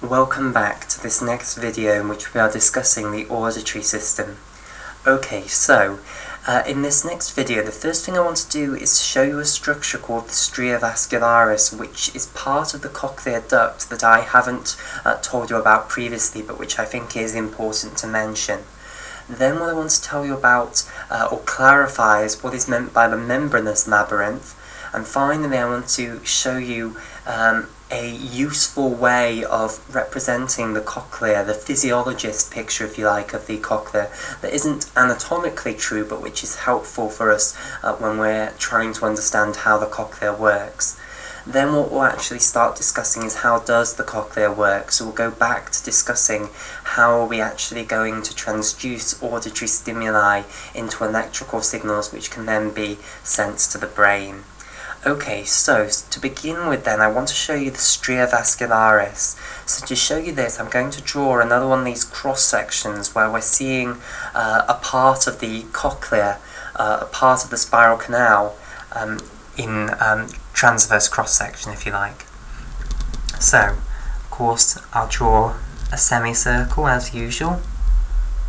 Welcome back to this next video in which we are discussing the auditory system. Okay, so in this next video the first thing I want to do is show you a structure called the stria vascularis, which is part of the cochlear duct that I haven't told you about previously, but which I think is important to mention. Then what I want to tell you about or clarify is what is meant by the membranous labyrinth, and finally I want to show you a useful way of representing the cochlea, the physiologist picture, if you like, of the cochlea, that isn't anatomically true but which is helpful for us when we're trying to understand how the cochlea works. Then what we'll actually start discussing is how does the cochlea work. So we'll go back to discussing how are we actually going to transduce auditory stimuli into electrical signals which can then be sent to the brain. Okay, so to begin with then, I want to show you the stria vascularis. So to show you this, I'm going to draw another one of these cross sections where we're seeing a part of the cochlea, a part of the spiral canal in transverse cross section, if you like. So, of course, I'll draw a semicircle as usual,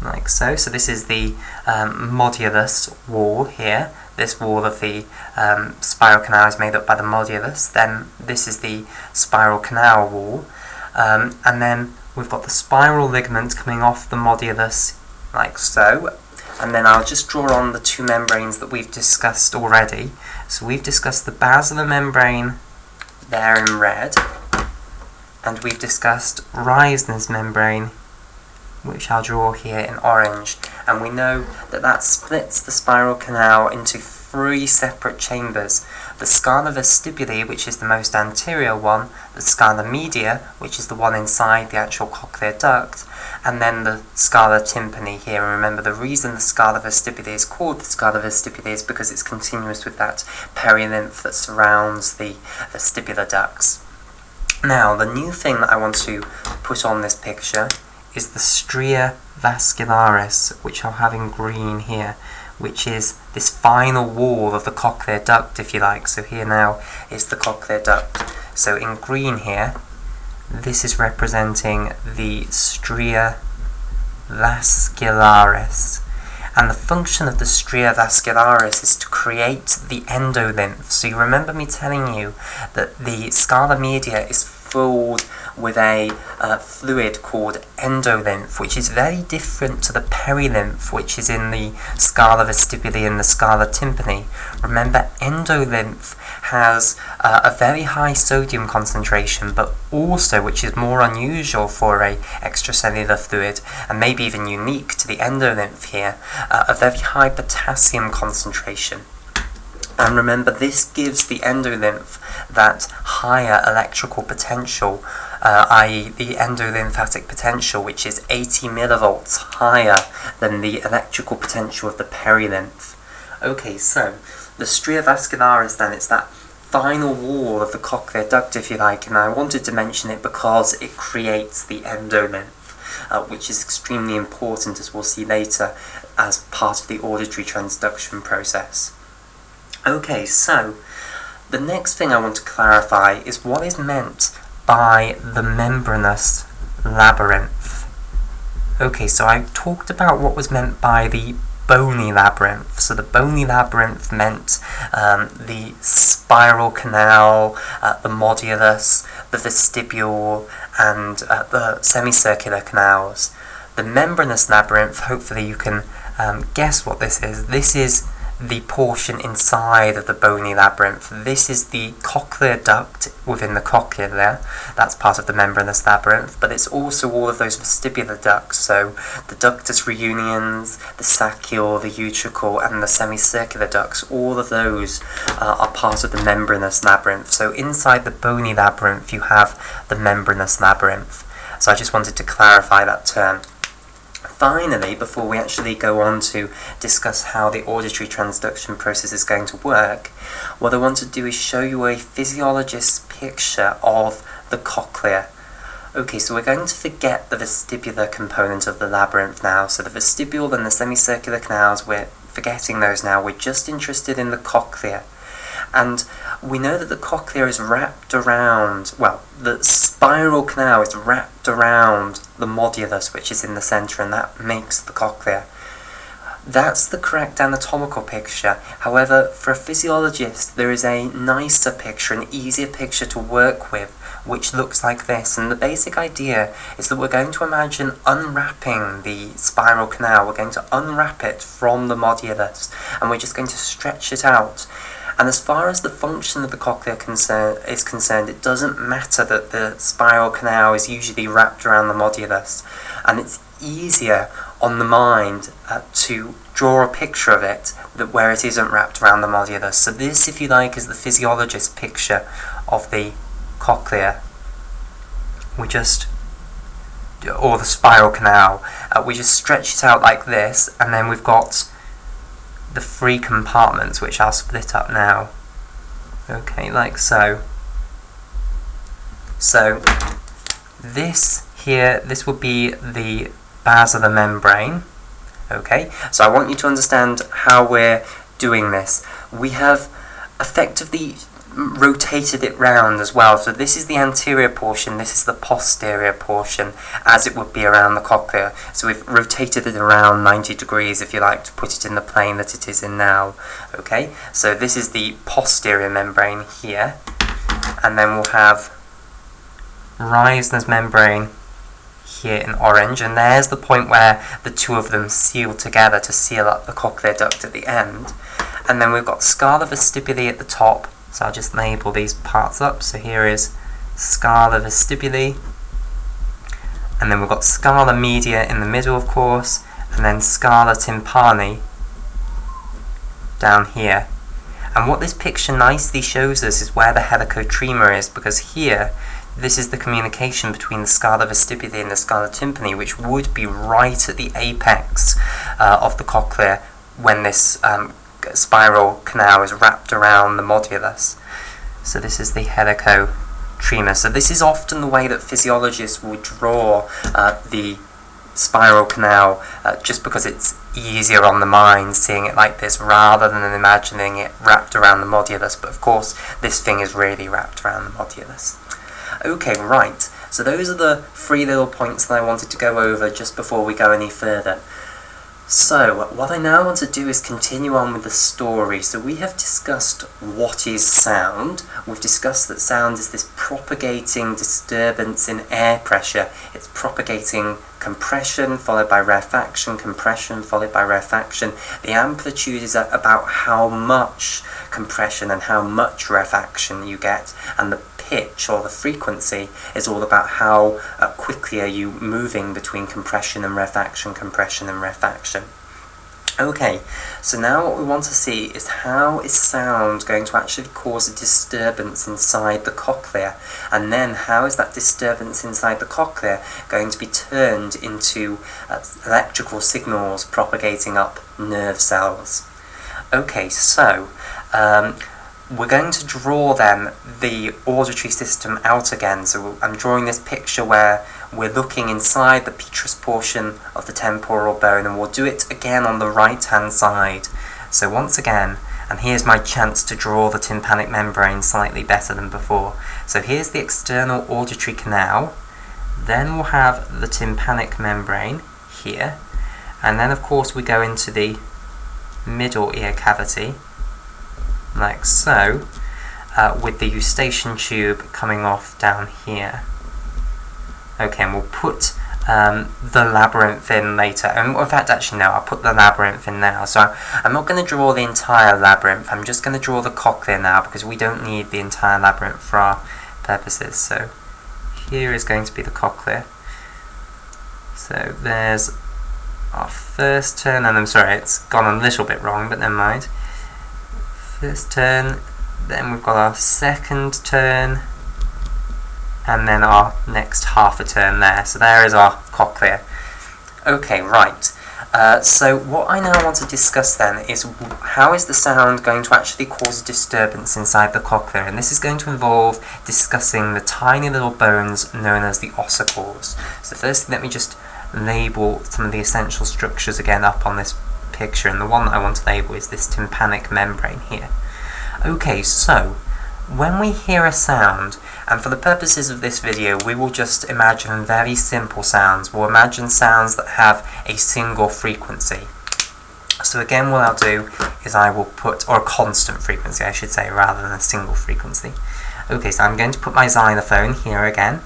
like so. So this is the modulus wall here. This wall of the spiral canal is made up by the modulus. Then this is the spiral canal wall, and then we've got the spiral ligament coming off the modulus, like so. And then I'll just draw on the two membranes that we've discussed already. So we've discussed the basilar membrane there in red, and we've discussed Reisner's membrane, which I'll draw here in orange, and we know that that splits the spiral canal into three separate chambers: the scala vestibuli, which is the most anterior one, the scala media, which is the one inside the actual cochlear duct, and then the scala tympani here. And remember, the reason the scala vestibuli is called the scala vestibuli is because it's continuous with that perilymph that surrounds the vestibular ducts. Now, the new thing that I want to put on this picture is the stria vascularis, which I'll have in green here, which is this final wall of the cochlear duct, if you like. So here now is the cochlear duct. So in green here, this is representing the stria vascularis. And the function of the stria vascularis is to create the endolymph. So you remember me telling you that the scala media is filled with a fluid called endolymph, which is very different to the perilymph, which is in the scala vestibuli and the scala tympani. Remember, endolymph has a very high sodium concentration, but also, which is more unusual for a extracellular fluid, and maybe even unique to the endolymph here, a very high potassium concentration. And remember, this gives the endolymph that higher electrical potential, i.e. the endolymphatic potential, which is 80 millivolts higher than the electrical potential of the perilymph. Okay, so the stria vascularis then, it's that final wall of the cochlear duct, if you like, and I wanted to mention it because it creates the endolymph, which is extremely important, as we'll see later, as part of the auditory transduction process. Okay, so the next thing I want to clarify is what is meant by the membranous labyrinth. Okay, so I talked about what was meant by the bony labyrinth. So the bony labyrinth meant the spiral canal, the modulus, the vestibule, and the semicircular canals. The membranous labyrinth, hopefully you can guess what this is. This is the portion inside of the bony labyrinth. This is the cochlear duct within the cochlea there. That's part of the membranous labyrinth, but it's also all of those vestibular ducts, so the ductus reunions, the saccule, the utricle, and the semicircular ducts. All of those are part of the membranous labyrinth. So inside the bony labyrinth you have the membranous labyrinth. So I just wanted to clarify that term. Finally, before we actually go on to discuss how the auditory transduction process is going to work, what I want to do is show you a physiologist's picture of the cochlea. Okay, so we're going to forget the vestibular component of the labyrinth now. So the vestibule and the semicircular canals, we're forgetting those now. We're just interested in the cochlea. And we know that the cochlea is wrapped around, well, the spiral canal is wrapped around the modulus, which is in the centre, and that makes the cochlea. That's the correct anatomical picture. However, for a physiologist, there is a nicer picture, an easier picture to work with, which looks like this. And the basic idea is that we're going to imagine unwrapping the spiral canal. We're going to unwrap it from the modulus, and we're just going to stretch it out. And as far as the function of the cochlea is concerned, it doesn't matter that the spiral canal is usually wrapped around the modulus, and it's easier on the mind to draw a picture of it where it isn't wrapped around the modulus. So this, if you like, is the physiologist picture of the cochlea. Or the spiral canal, we just stretch it out like this, and then we've got the three compartments, which I'll split up now. Okay, like so. So this here, this would be the basilar membrane. Okay, so I want you to understand how we're doing this. We have effectively rotated it round as well. So this is the anterior portion, this is the posterior portion, as it would be around the cochlea. So we've rotated it around 90 degrees, if you like, to put it in the plane that it is in now. Okay, so this is the posterior membrane here, and then we'll have Reisner's membrane here in orange, and there's the point where the two of them seal together to seal up the cochlear duct at the end. And then we've got scala vestibuli at the top, so I'll just label these parts up. So here is scala vestibuli, and then we've got scala media in the middle, of course, and then scala tympani down here. And what this picture nicely shows us is where the helicotrema is, because here, this is the communication between the scala vestibuli and the scala tympani, which would be right at the apex of the cochlea when this spiral canal is wrapped around the modulus. So this is the helicotrema. So this is often the way that physiologists will draw the spiral canal, just because it's easier on the mind seeing it like this rather than imagining it wrapped around the modulus. But of course, this thing is really wrapped around the modulus. Okay, right, so those are the three little points that I wanted to go over just before we go any further. So, what I now want to do is continue on with the story. So we have discussed what is sound. We've discussed that sound is this propagating disturbance in air pressure. It's propagating compression followed by rarefaction, compression followed by rarefaction. The amplitude is about how much compression and how much rarefaction you get, and the pitch or the frequency is all about how quickly are you moving between compression and rarefaction, compression and rarefaction. Okay, so now what we want to see is how is sound going to actually cause a disturbance inside the cochlea, and then how is that disturbance inside the cochlea going to be turned into electrical signals propagating up nerve cells. Okay, so we're going to draw then the auditory system out again. So I'm drawing this picture where we're looking inside the petrous portion of the temporal bone, and we'll do it again on the right hand side. So once again, and here's my chance to draw the tympanic membrane slightly better than before. So here's the external auditory canal, then we'll have the tympanic membrane here, and then of course we go into the middle ear cavity, like so, with the eustachian tube coming off down here. Okay, and we'll put the labyrinth in later. And in fact, actually no, I'll put the labyrinth in now. So I'm not going to draw the entire labyrinth, I'm just going to draw the cochlea now, because we don't need the entire labyrinth for our purposes. So here is going to be the cochlea. So there's our first turn, and I'm sorry, it's gone a little bit wrong, but never mind. First turn, then we've got our second turn, and then our next half a turn there. So there is our cochlea. Okay, right. So what I now want to discuss then is how is the sound going to actually cause a disturbance inside the cochlea, and this is going to involve discussing the tiny little bones known as the ossicles. So first, let me just label some of the essential structures again up on this picture, and the one that I want to label is this tympanic membrane here. Okay, so when we hear a sound, and for the purposes of this video we will just imagine very simple sounds. We'll imagine sounds that have a single frequency. So again, what I'll do is I will put, or a constant frequency I should say, rather than a single frequency. Okay, so I'm going to put my xylophone here again.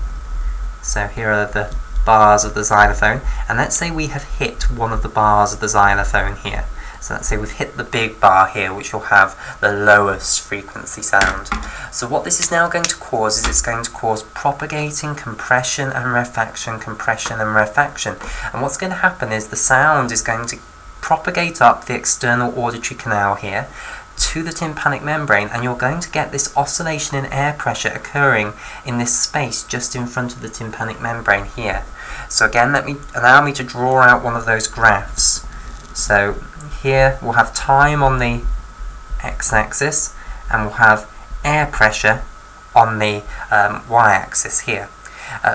So here are the bars of the xylophone, and let's say we have hit one of the bars of the xylophone here. So let's say we've hit the big bar here, which will have the lowest frequency sound. So what this is now going to cause is it's going to cause propagating compression and rarefaction, compression and rarefaction. And what's going to happen is the sound is going to propagate up the external auditory canal here to the tympanic membrane, and you're going to get this oscillation in air pressure occurring in this space just in front of the tympanic membrane here. So again, allow me to draw out one of those graphs. So here we'll have time on the x-axis, and we'll have air pressure on the y-axis here.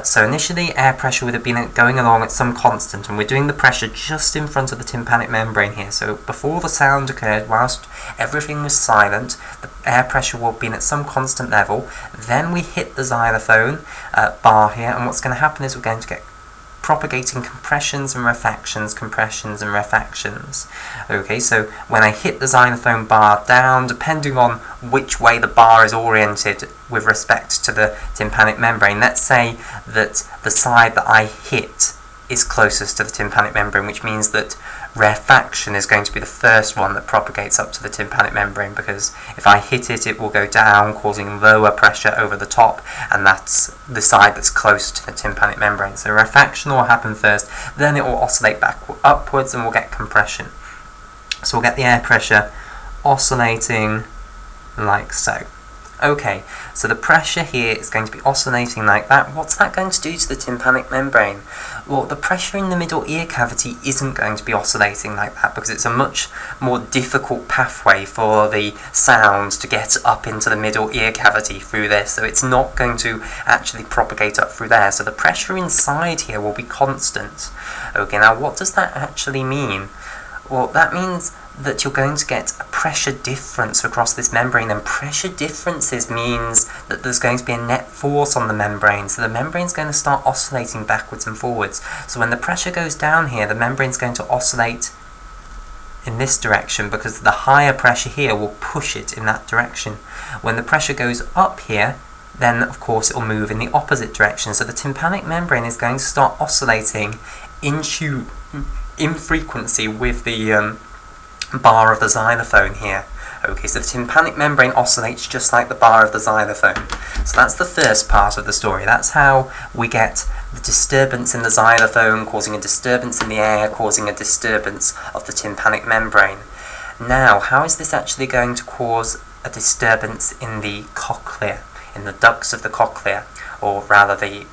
So initially air pressure would have been going along at some constant, and we're doing the pressure just in front of the tympanic membrane here. So before the sound occurred, whilst everything was silent, the air pressure will have been at some constant level. Then we hit the xylophone bar here, and what's going to happen is we're going to get propagating compressions and rarefactions, compressions and rarefactions. Okay, so when I hit the xylophone bar down, depending on which way the bar is oriented with respect to the tympanic membrane, let's say that the side that I hit is closest to the tympanic membrane, which means that rarefaction is going to be the first one that propagates up to the tympanic membrane, because if I hit it, it will go down, causing lower pressure over the top, and that's the side that's close to the tympanic membrane. So rarefaction will happen first, then it will oscillate back upwards, and we'll get compression. So we'll get the air pressure oscillating like so. Okay, so the pressure here is going to be oscillating like that. What's that going to do to the tympanic membrane? Well, the pressure in the middle ear cavity isn't going to be oscillating like that, because it's a much more difficult pathway for the sound to get up into the middle ear cavity through this, so it's not going to actually propagate up through there. So the pressure inside here will be constant. Okay, now what does that actually mean? Well, that means that you're going to get a pressure difference across this membrane, and pressure differences means that there's going to be a net force on the membrane, so the membrane's going to start oscillating backwards and forwards. So when the pressure goes down here, the membrane's going to oscillate in this direction, because the higher pressure here will push it in that direction. When the pressure goes up here, then of course it will move in the opposite direction, so the tympanic membrane is going to start oscillating in frequency with the bar of the xylophone here. Okay, so the tympanic membrane oscillates just like the bar of the xylophone. So that's the first part of the story. That's how we get the disturbance in the xylophone causing a disturbance in the air, causing a disturbance of the tympanic membrane. Now, how is this actually going to cause a disturbance in the cochlea, in the ducts of the cochlea, or rather the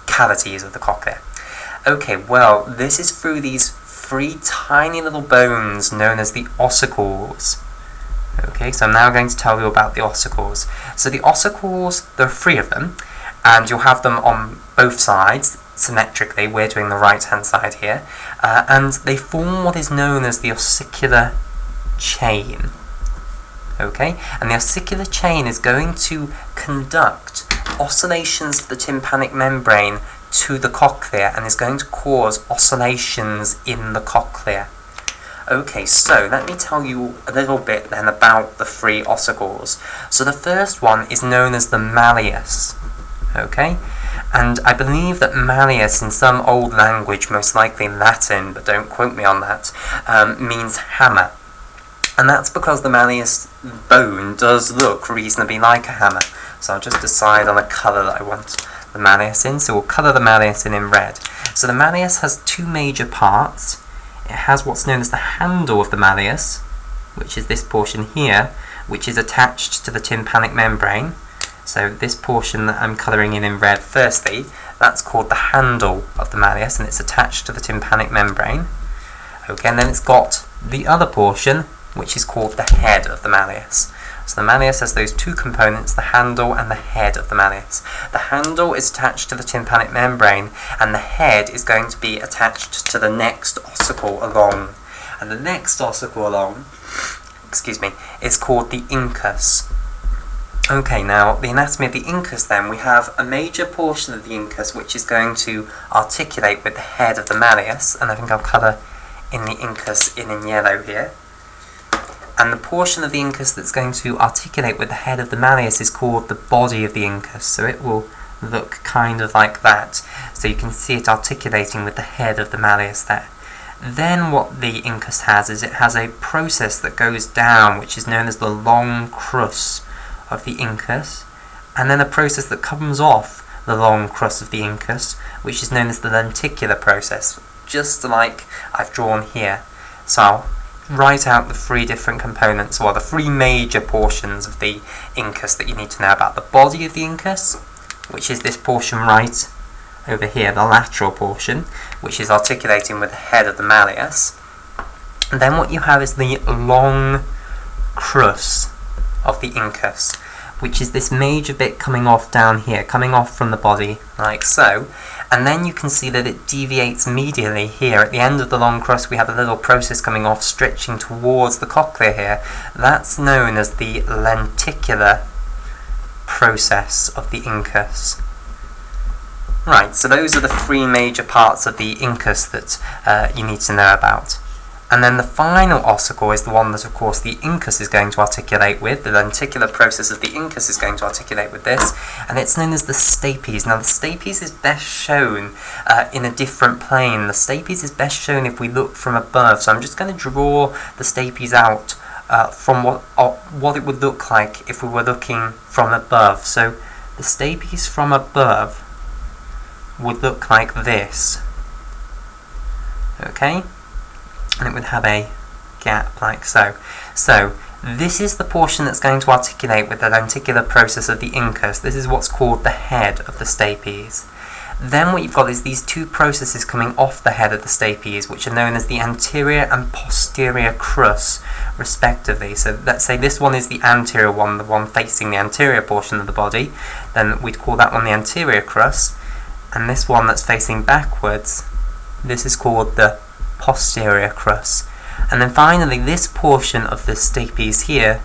cavities of the cochlea? Okay, well, this is through these three tiny little bones known as the ossicles. Okay, so I'm now going to tell you about the ossicles. So the ossicles, there are three of them, and you'll have them on both sides symmetrically. We're doing the right hand side here, and they form what is known as the ossicular chain. Okay, and the ossicular chain is going to conduct oscillations of the tympanic membrane to the cochlea, and is going to cause oscillations in the cochlea. Okay, so let me tell you a little bit then about the three ossicles. So the first one is known as the malleus. Okay, and I believe that malleus in some old language, most likely Latin, but don't quote me on that, means hammer. And that's because the malleus bone does look reasonably like a hammer. So I'll just decide on a colour that I want the malleus in, so we'll colour the malleus in red. So the malleus has two major parts. It has what's known as the handle of the malleus, which is this portion here, which is attached to the tympanic membrane. So this portion that I'm colouring in red firstly, that's called the handle of the malleus, and it's attached to the tympanic membrane. Okay, and then it's got the other portion, which is called the head of the malleus. So the malleus has those two components, the handle and the head of the malleus. The handle is attached to the tympanic membrane, and the head is going to be attached to the next ossicle along. And the next ossicle along is called the incus. Okay, now the anatomy of the incus then, we have a major portion of the incus which is going to articulate with the head of the malleus, and I think I'll colour in the incus in yellow here. And the portion of the incus that's going to articulate with the head of the malleus is called the body of the incus, so it will look kind of like that. So you can see it articulating with the head of the malleus there. Then what the incus has is it has a process that goes down, which is known as the long crus of the incus, and then a process that comes off the long crus of the incus, which is known as the lenticular process, just like I've drawn here. So I'll write out the three different components, or the three major portions of the incus that you need to know about. The body of the incus, which is this portion right over here, the lateral portion, which is articulating with the head of the malleus. And then what you have is the long crus of the incus, which is this major bit coming off down here, coming off from the body, like so. And then you can see that it deviates medially here. At the end of the long crus we have a little process coming off, stretching towards the cochlea here. That's known as the lenticular process of the incus. Right, so those are the three major parts of the incus that you need to know about. And then the final ossicle is the one that, of course, the incus is going to articulate with. The lenticular process of the incus is going to articulate with this, and it's known as the stapes. Now, the stapes is best shown in a different plane. The stapes is best shown if we look from above. So I'm just going to draw the stapes out from what it would look like if we were looking from above. So the stapes from above would look like this. Okay? And it would have a gap like so. So this is the portion that's going to articulate with the lenticular process of the incus. This is what's called the head of the stapes. Then what you've got is these two processes coming off the head of the stapes, which are known as the anterior and posterior crus, respectively. So let's say this one is the anterior one, the one facing the anterior portion of the body. Then we'd call that one the anterior crus. And this one that's facing backwards, this is called the posterior crus. And then finally this portion of the stapes here,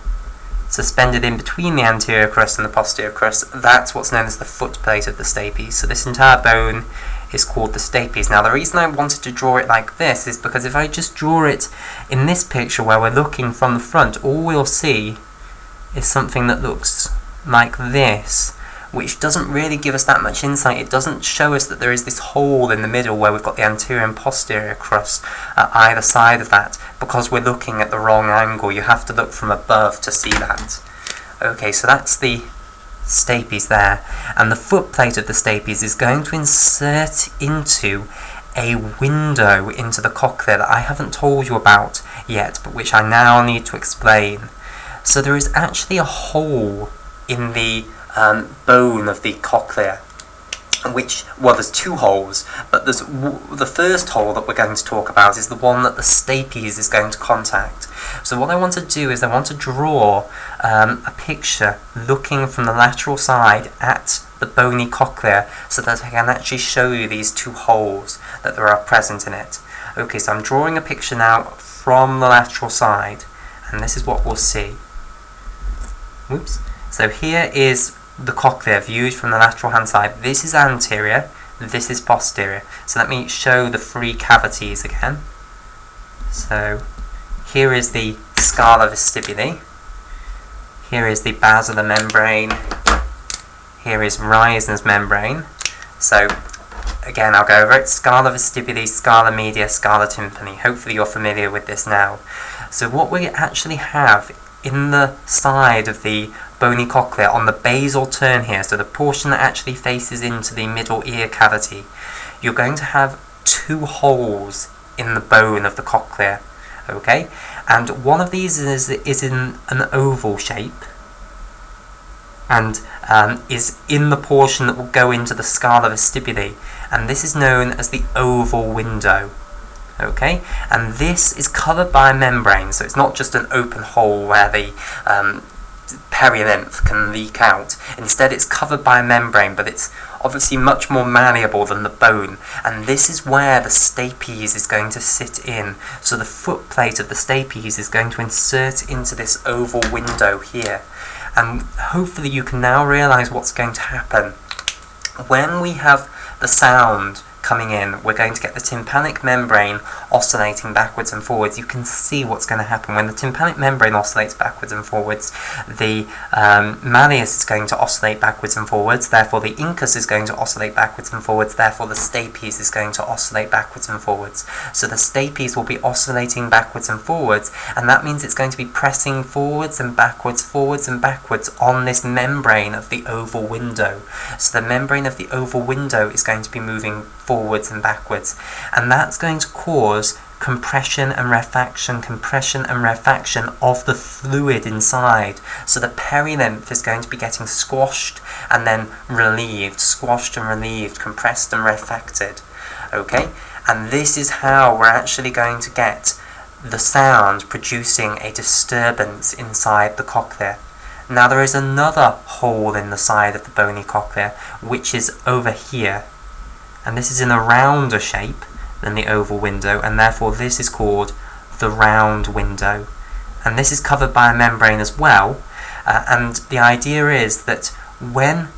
suspended in between the anterior crus and the posterior crus, that's what's known as the footplate of the stapes. So this entire bone is called the stapes. Now the reason I wanted to draw it like this is because if I just draw it in this picture where we're looking from the front, all we'll see is something that looks like this, which doesn't really give us that much insight. It doesn't show us that there is this hole in the middle where we've got the anterior and posterior crus at either side of that, because we're looking at the wrong angle. You have to look from above to see that. Okay, so that's the stapes there, and the footplate of the stapes is going to insert into a window into the cochlea that I haven't told you about yet, but which I now need to explain. So there is actually a hole in the bone of the cochlea, well, there's two holes, but there's the first hole that we're going to talk about is the one that the stapes is going to contact. So what I want to do is I want to draw a picture looking from the lateral side at the bony cochlea so that I can actually show you these two holes that there are present in it. Okay, so I'm drawing a picture now from the lateral side, and this is what we'll see. Whoops. So here is the cochlea viewed from the lateral hand side. This is anterior, this is posterior. So let me show the three cavities again. So here is the scala vestibuli, here is the basilar membrane, here is Reisner's membrane. So again, I'll go over it. Scala vestibuli, scala media, scala tympani. Hopefully you're familiar with this now. So what we actually have in the side of the bony cochlea, on the basal turn here, so the portion that actually faces into the middle ear cavity, you're going to have two holes in the bone of the cochlea. Okay, and one of these is in an oval shape, and is in the portion that will go into the scala vestibuli, and this is known as the oval window. Okay, and this is covered by a membrane, so it's not just an open hole where the perilymph can leak out. Instead, it's covered by a membrane, but it's obviously much more malleable than the bone, and this is where the stapes is going to sit in. So the foot plate of the stapes is going to insert into this oval window here, and hopefully you can now realise what's going to happen. When we have the sound coming in, we're going to get the tympanic membrane oscillating backwards and forwards. You can see what's going to happen. When the tympanic membrane oscillates backwards and forwards, the malleus is going to oscillate backwards and forwards, therefore the incus is going to oscillate backwards and forwards, therefore the stapes is going to oscillate backwards and forwards. So the stapes will be oscillating backwards and forwards, and that means it's going to be pressing forwards and backwards on this membrane of the oval window. So the membrane of the oval window is going to be moving forwards and backwards, and that's going to cause compression and rarefaction of the fluid inside. So the perilymph is going to be getting squashed and then relieved, compressed and rarefacted. Okay, and this is how we're actually going to get the sound producing a disturbance inside the cochlea. Now there is another hole in the side of the bony cochlea, which is over here, and this is in a rounder shape than the oval window, and therefore this is called the round window. And this is covered by a membrane as well, and the idea is that when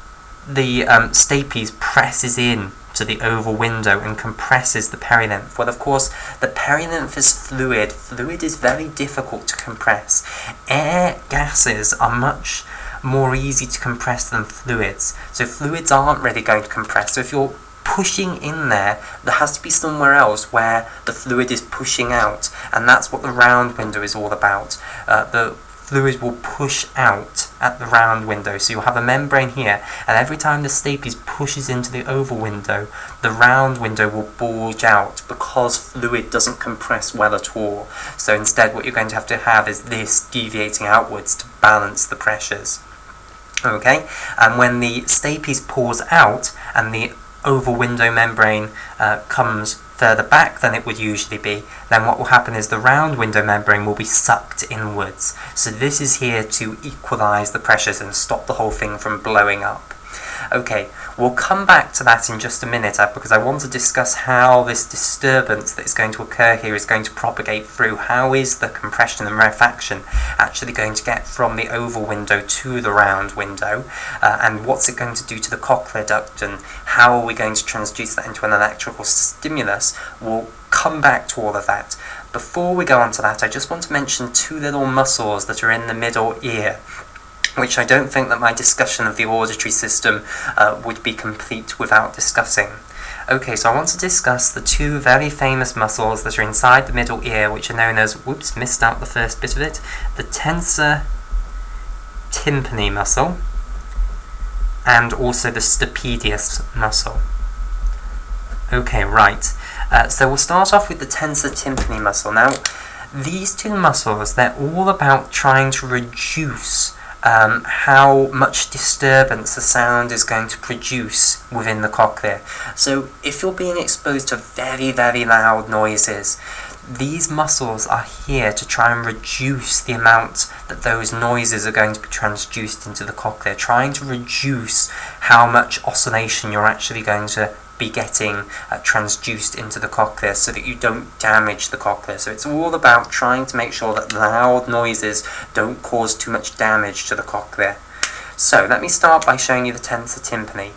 the stapes presses in to the oval window and compresses the perilymph, well, of course, the perilymph is fluid. Fluid is very difficult to compress. Air gases are much more easy to compress than fluids, so fluids aren't really going to compress. So if you're pushing in there has to be somewhere else where the fluid is pushing out, and that's what the round window is all about. The fluid will push out at the round window, so you'll have a membrane here, and every time the stapes pushes into the oval window, the round window will bulge out because fluid doesn't compress well at all. So instead what you're going to have is this deviating outwards to balance the pressures. Okay, and when the stapes pours out and the oval window membrane comes further back than it would usually be, then what will happen is the round window membrane will be sucked inwards. So this is here to equalise the pressures and stop the whole thing from blowing up. Okay, we'll come back to that in just a minute, because I want to discuss how this disturbance that is going to occur here is going to propagate through. How is the compression and rarefaction actually going to get from the oval window to the round window, and what's it going to do to the cochlear duct, and how are we going to transduce that into an electrical stimulus? We'll come back to all of that. Before we go on to that, I just want to mention two little muscles that are in the middle ear, which I don't think that my discussion of the auditory system would be complete without discussing. Okay, so I want to discuss the two very famous muscles that are inside the middle ear, which are known as, whoops, missed out the first bit of it, the tensor tympani muscle, and also the stapedius muscle. Okay, right. So we'll start off with the tensor tympani muscle. Now, these two muscles, they're all about trying to reduce how much disturbance the sound is going to produce within the cochlea. So if you're being exposed to very, very loud noises, these muscles are here to try and reduce the amount that those noises are going to be transduced into the cochlea, trying to reduce how much oscillation you're actually going to be getting transduced into the cochlea, so that you don't damage the cochlea. So it's all about trying to make sure that loud noises don't cause too much damage to the cochlea. So let me start by showing you the tensor tympani.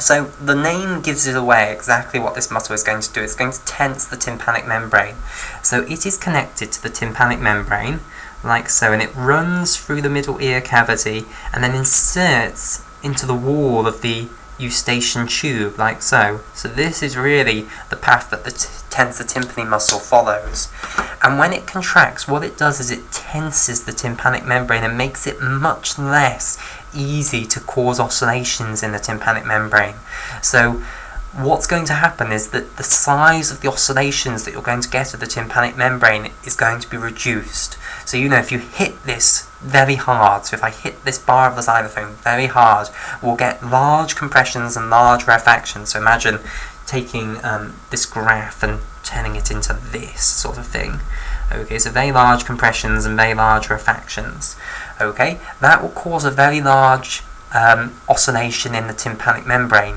So the name gives it away exactly what this muscle is going to do. It's going to tense the tympanic membrane. So it is connected to the tympanic membrane, like so, and it runs through the middle ear cavity and then inserts into the wall of the eustachian tube, like so. So this is really the path that the tensor tympani muscle follows. And when it contracts, what it does is it tenses the tympanic membrane and makes it much less easy to cause oscillations in the tympanic membrane. So what's going to happen is that the size of the oscillations that you're going to get of the tympanic membrane is going to be reduced. So you know, if you hit this very hard, so if I hit this bar of the xylophone very hard, we'll get large compressions and large rarefactions. So imagine taking this graph and turning it into this sort of thing. Okay, so very large compressions and very large rarefactions. Okay, that will cause a very large oscillation in the tympanic membrane.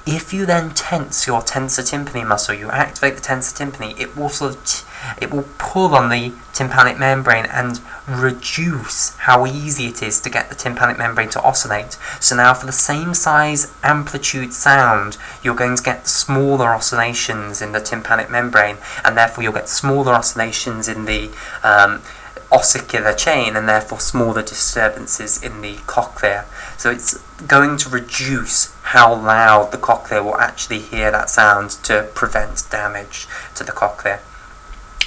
If you then tense your tensor tympani muscle, you activate the tensor tympani, it will pull on the tympanic membrane and reduce how easy it is to get the tympanic membrane to oscillate. So now for the same size amplitude sound, you're going to get smaller oscillations in the tympanic membrane, and therefore you'll get smaller oscillations in the ossicular chain, and therefore smaller disturbances in the cochlea. So it's going to reduce how loud the cochlea will actually hear that sound to prevent damage to the cochlea.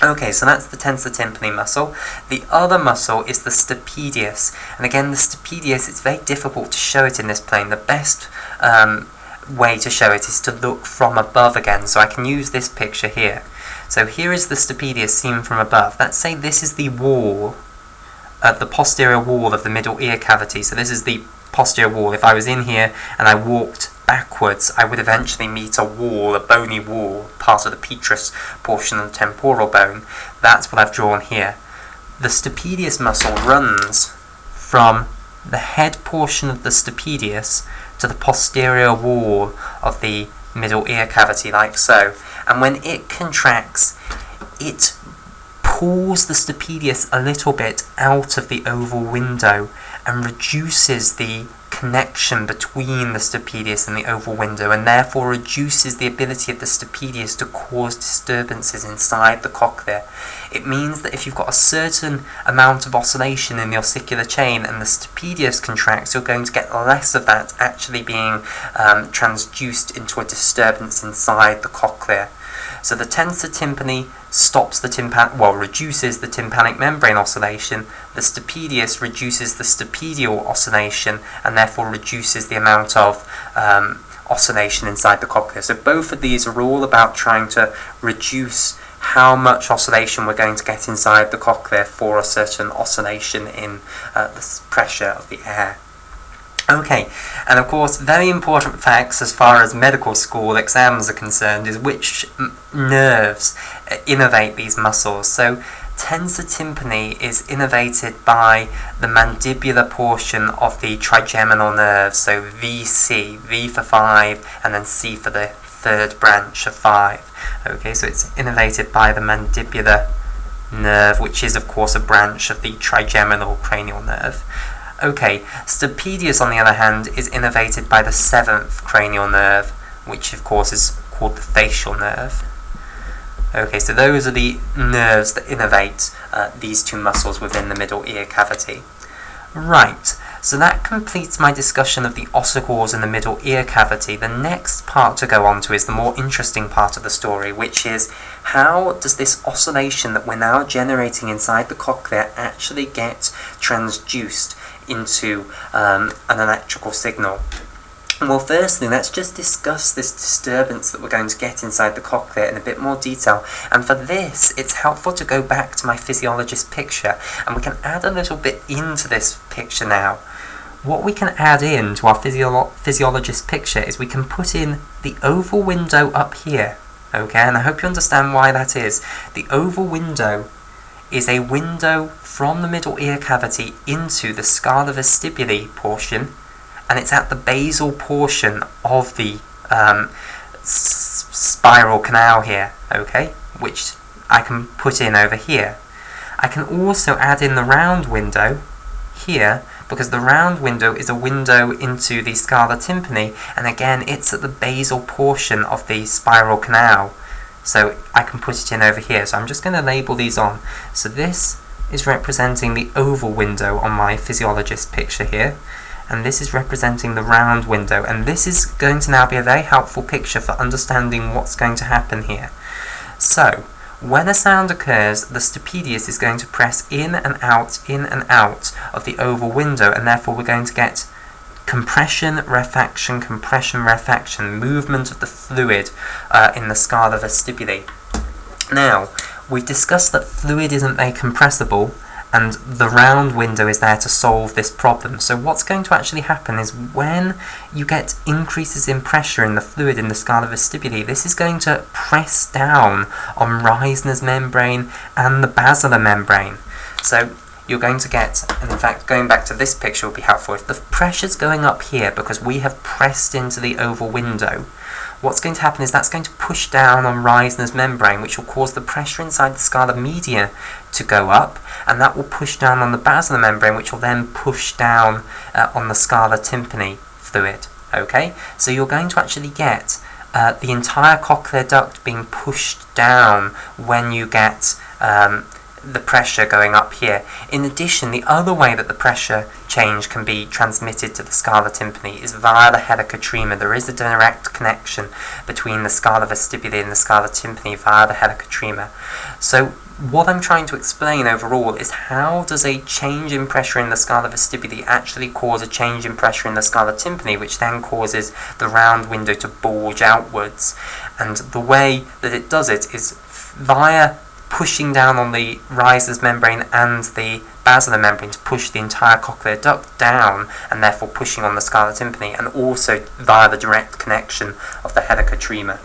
Okay, so that's the tensor tympani muscle. The other muscle is the stapedius, and again the stapedius, it's very difficult to show it in this plane. The best way to show it is to look from above again, so I can use this picture here. So here is the stapedius seen from above. Let's say this is the wall, the posterior wall of the middle ear cavity. So this is the posterior wall. If I was in here and I walked backwards, I would eventually meet a wall, a bony wall, part of the petrous portion of the temporal bone. That's what I've drawn here. The stapedius muscle runs from the head portion of the stapedius to the posterior wall of the middle ear cavity, like so. And when it contracts, it pulls the stapedius a little bit out of the oval window and reduces the connection between the stapedius and the oval window, and therefore reduces the ability of the stapedius to cause disturbances inside the cochlea. It means that if you've got a certain amount of oscillation in the ossicular chain and the stapedius contracts, you're going to get less of that actually being transduced into a disturbance inside the cochlea. So the tensor tympani stops the reduces the tympanic membrane oscillation. The stapedius reduces the stapedial oscillation, and therefore reduces the amount of oscillation inside the cochlea. So both of these are all about trying to reduce how much oscillation we're going to get inside the cochlea for a certain oscillation in the pressure of the air. Okay, and of course, very important facts as far as medical school exams are concerned is which nerves innervate these muscles. So tensor tympani is innervated by the mandibular portion of the trigeminal nerve, so VC, V for 5, and then C for the third branch of 5. Okay, so it's innervated by the mandibular nerve, which is of course a branch of the trigeminal cranial nerve. Okay, stapedius on the other hand is innervated by the 7th cranial nerve, which of course is called the facial nerve. Okay, so those are the nerves that innervate these two muscles within the middle ear cavity. Right, so that completes my discussion of the ossicles in the middle ear cavity. The next part to go on to is the more interesting part of the story, which is how does this oscillation that we're now generating inside the cochlea actually get transduced into an electrical signal? Well, firstly, let's just discuss this disturbance that we're going to get inside the cochlea in a bit more detail. And for this, it's helpful to go back to my physiologist picture, and we can add a little bit into this picture now. What we can add in to our physiologist picture is we can put in the oval window up here. Okay, and I hope you understand why that is. The oval window is a window from the middle ear cavity into the scala vestibuli portion, and it's at the basal portion of the spiral canal here, okay, which I can put in over here. I can also add in the round window here, because the round window is a window into the scala tympani, and again it's at the basal portion of the spiral canal. So I can put it in over here. So I'm just going to label these on. So this is representing the oval window on my physiologist picture here, and this is representing the round window, and this is going to now be a very helpful picture for understanding what's going to happen here. So when a sound occurs, the stapedius is going to press in and out of the oval window, and therefore we're going to get compression, rarefaction, movement of the fluid in the scala vestibuli. Now, we've discussed that fluid isn't very compressible, and the round window is there to solve this problem. So what's going to actually happen is when you get increases in pressure in the fluid in the scala vestibuli, this is going to press down on Reisner's membrane and the basilar membrane. So you're going to get, and in fact going back to this picture would be helpful, if the pressure's going up here because we have pressed into the oval window, what's going to happen is that's going to push down on Reisner's membrane, which will cause the pressure inside the scala media to go up, and that will push down on the basilar membrane, which will then push down on the scala tympani fluid. Okay, so you're going to actually get the entire cochlear duct being pushed down when you get the pressure going up here. In addition, the other way that the pressure change can be transmitted to the scala tympani is via the helicotrema. There is a direct connection between the scala vestibuli and the scala tympani via the helicotrema. So what I'm trying to explain overall is how does a change in pressure in the scala vestibuli actually cause a change in pressure in the scala tympani, which then causes the round window to bulge outwards. And the way that it does it is via pushing down on the Reisner's membrane and the basilar membrane to push the entire cochlear duct down, and therefore pushing on the scala tympani, and also via the direct connection of the helicotrema.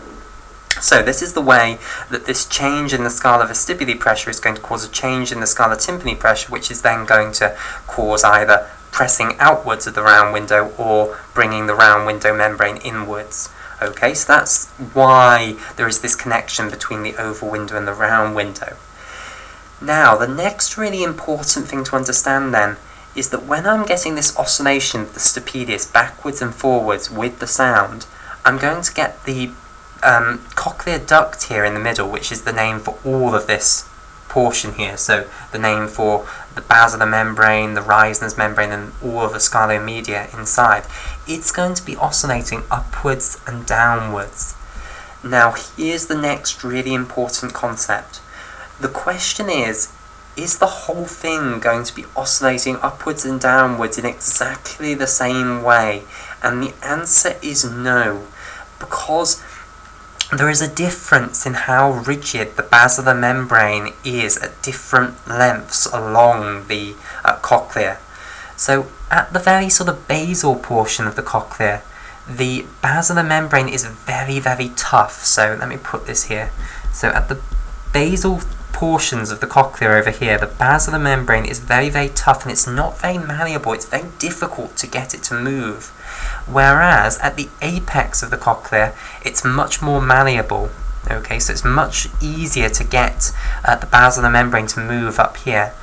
So this is the way that this change in the scala vestibuli pressure is going to cause a change in the scala tympani pressure, which is then going to cause either pressing outwards of the round window or bringing the round window membrane inwards. Okay, so that's why there is this connection between the oval window and the round window. Now, the next really important thing to understand then is that when I'm getting this oscillation of the stapedius backwards and forwards with the sound, I'm going to get the cochlear duct here in the middle, which is the name for all of this portion here. So the name for the basilar membrane, the Reisner's membrane, and all of the scala media inside. It's going to be oscillating upwards and downwards. Now here's the next really important concept. The question is the whole thing going to be oscillating upwards and downwards in exactly the same way? And the answer is no, because there is a difference in how rigid the basilar membrane is at different lengths along the cochlea. So at the very sort of basal portion of the cochlea, the basilar membrane is very, very tough. So let me put this here. So at the basal portions of the cochlea over here, the basilar membrane is very, very tough, and it's not very malleable. It's very difficult to get it to move. Whereas at the apex of the cochlea, it's much more malleable. Okay, so it's much easier to get the basilar membrane to move up here.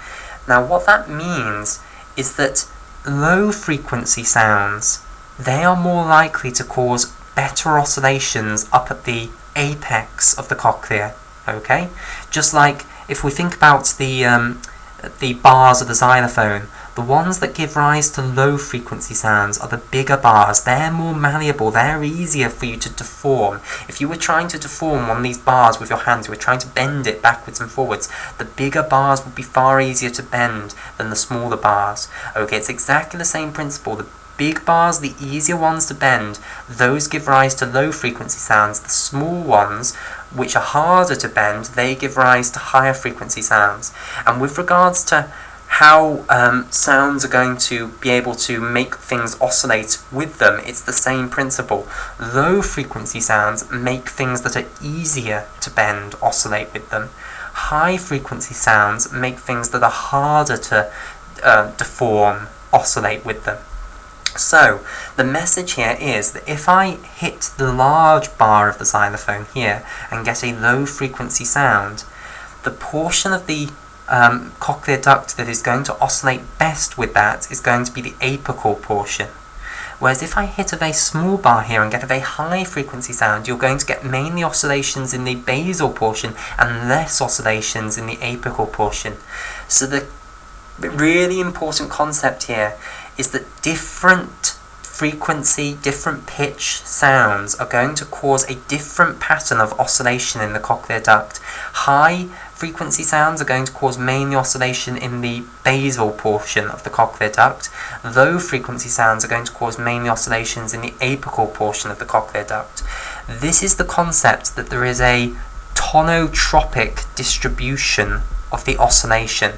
Now what that means is that low frequency sounds, they are more likely to cause better oscillations up at the apex of the cochlea. Okay, just like if we think about the bars of the xylophone, the ones that give rise to low frequency sounds are the bigger bars. They're more malleable, they're easier for you to deform. If you were trying to deform one of these bars with your hands, you were trying to bend it backwards and forwards, the bigger bars would be far easier to bend than the smaller bars. Okay, it's exactly the same principle. The big bars, the easier ones to bend, those give rise to low frequency sounds. The small ones, which are harder to bend, they give rise to higher frequency sounds. And with regards to how sounds are going to be able to make things oscillate with them, it's the same principle. Low frequency sounds make things that are easier to bend oscillate with them. High frequency sounds make things that are harder to deform oscillate with them. So the message here is that if I hit the large bar of the xylophone here and get a low frequency sound, the portion of the cochlear duct that is going to oscillate best with that is going to be the apical portion. Whereas if I hit a very small bar here and get a very high frequency sound, you're going to get mainly oscillations in the basal portion and less oscillations in the apical portion. So the really important concept here is that different frequency, different pitch sounds are going to cause a different pattern of oscillation in the cochlear duct. High frequency sounds are going to cause mainly oscillation in the basal portion of the cochlear duct. Low frequency sounds are going to cause mainly oscillations in the apical portion of the cochlear duct. This is the concept that there is a tonotropic distribution of the oscillation.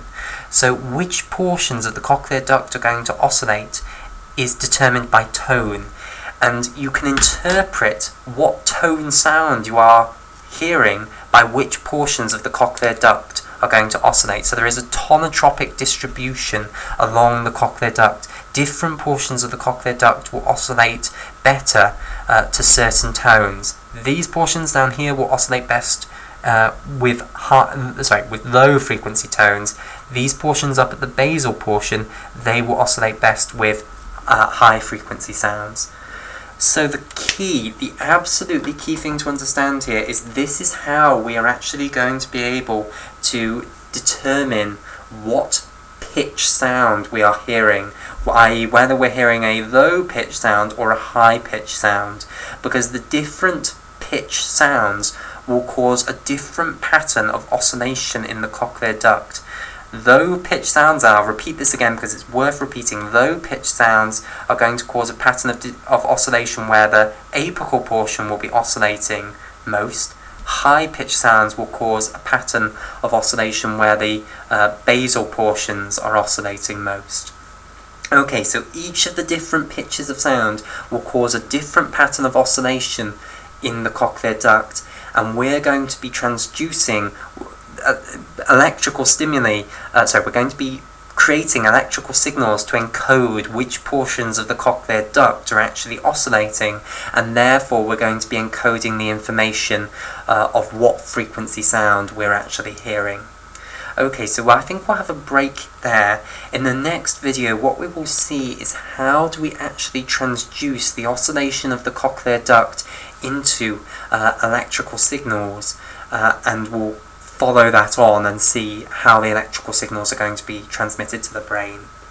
So which portions of the cochlear duct are going to oscillate is determined by tone, and you can interpret what tone sound you are hearing by which portions of the cochlear duct are going to oscillate. So there is a tonotropic distribution along the cochlear duct. Different portions of the cochlear duct will oscillate better to certain tones. These portions down here will oscillate best with low frequency tones. These portions up at the basal portion, they will oscillate best with high frequency sounds. So the absolutely key thing to understand here is this is how we are actually going to be able to determine what pitch sound we are hearing, i.e. whether we're hearing a low pitch sound or a high pitch sound, because the different pitch sounds will cause a different pattern of oscillation in the cochlear duct. Low pitch sounds I'll repeat this again because it's worth repeating, low pitch sounds are going to cause a pattern of oscillation where the apical portion will be oscillating most. High pitch sounds will cause a pattern of oscillation where the basal portions are oscillating most. Okay, so each of the different pitches of sound will cause a different pattern of oscillation in the cochlear duct, and we're going to be transducing electrical stimuli, we're going to be creating electrical signals to encode which portions of the cochlear duct are actually oscillating, and therefore we're going to be encoding the information of what frequency sound we're actually hearing. Okay, so I think we'll have a break there. In the next video, what we will see is how do we actually transduce the oscillation of the cochlear duct into electrical signals, and we'll follow that on and see how the electrical signals are going to be transmitted to the brain.